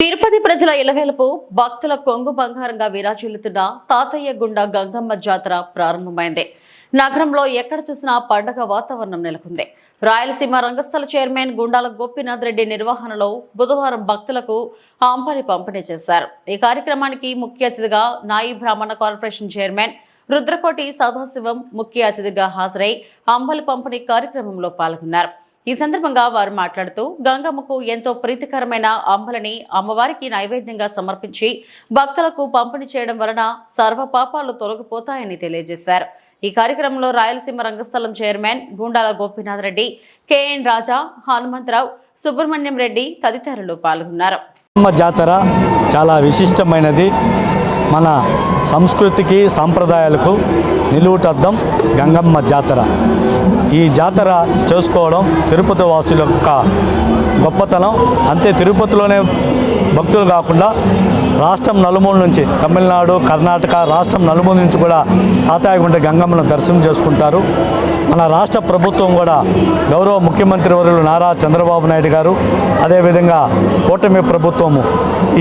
తిరుపతి ప్రజల ఇలవేలుపు భక్తుల కొంగు బంగారంగా విరాజిల్లుతున్న తాతయ్య గుండ గంగమ్మ జాతర ప్రారంభమైంది. నగరంలో ఎక్కడ చూసినా పండగ వాతావరణం నెలకొంది. రాయలసీమ రంగస్థల చైర్మన్ గుండాల గోపీనాథ్ రెడ్డి నిర్వహణలో బుధవారం భక్తులకు అంబలి పంపిణీ చేశారు. ఈ కార్యక్రమానికి ముఖ్య అతిథిగా నాయి బ్రాహ్మణ కార్పొరేషన్ చైర్మన్ రుద్రకోటి సదాశివం ముఖ్య అతిథిగా హాజరై అంబలి పంపిణీ కార్యక్రమంలో పాల్గొన్నారు. ఈ సందర్భంగా వారు మాట్లాడుతూ గంగమ్మకు ఎంతో ప్రీతికరమైన అంబలిని అమ్మవారికి నైవేద్యంగా సమర్పించి భక్తులకు పంపిణీ చేయడం వలన సర్వ పాపాలు తొలగిపోతాయని తెలియజేశారు. ఈ కార్యక్రమంలో రాయలసీమ రంగస్థలం చైర్మన్ గుండాల గోపీనాథ్ రెడ్డి, కెఎన్ రాజా, హనుమంతరావు, సుబ్రహ్మణ్యం రెడ్డి తదితరులు పాల్గొన్నారు. జాతర చాలా విశిష్టమైనది. మన సంస్కృతికి సాంప్రదాయాలకు నిలువుటద్దం గంగమ్మ జాతర. ఈ జాతర చేసుకోవడం తిరుపతి వాసుల యొక్క గొప్పతనం. అంతే తిరుపతిలోనే భక్తులు కాకుండా రాష్ట్రం నలుమూల నుంచి, తమిళనాడు, కర్ణాటక రాష్ట్రం నలుమూల నుంచి కూడా తాతయ్యగుంట గంగమ్మను దర్శనం చేసుకుంటారు. మన రాష్ట్ర ప్రభుత్వం కూడా గౌరవ ముఖ్యమంత్రి వర్యులు నారా చంద్రబాబు నాయుడు గారు, అదేవిధంగా కూటమి ప్రభుత్వము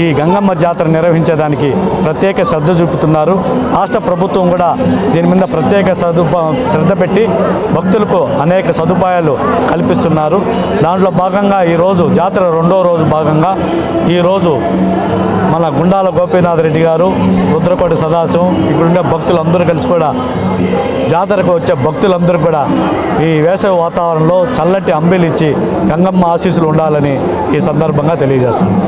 ఈ గంగమ్మ జాతర నిర్వహించేదానికి ప్రత్యేక శ్రద్ధ చూపుతున్నారు. రాష్ట్ర ప్రభుత్వం కూడా దీని మీద ప్రత్యేక శ్రద్ధ పెట్టి భక్తులకు అనేక సదుపాయాలు కల్పిస్తున్నారు. దాంట్లో భాగంగా ఈరోజు జాతర రెండో రోజు భాగంగా ఈరోజు మన గుండాల గోపీనాథ్ రెడ్డి గారు, రుద్రకోటి సదాశివం, ఇక్కడుండే భక్తులందరూ కలిసి కూడా జాతరకు వచ్చే భక్తులందరూ కూడా ఈ వేసవి వాతావరణంలో చల్లటి అంబిలిచ్చి గంగమ్మ ఆశీస్సులు ఉండాలని ఈ సందర్భంగా తెలియజేస్తున్నాం.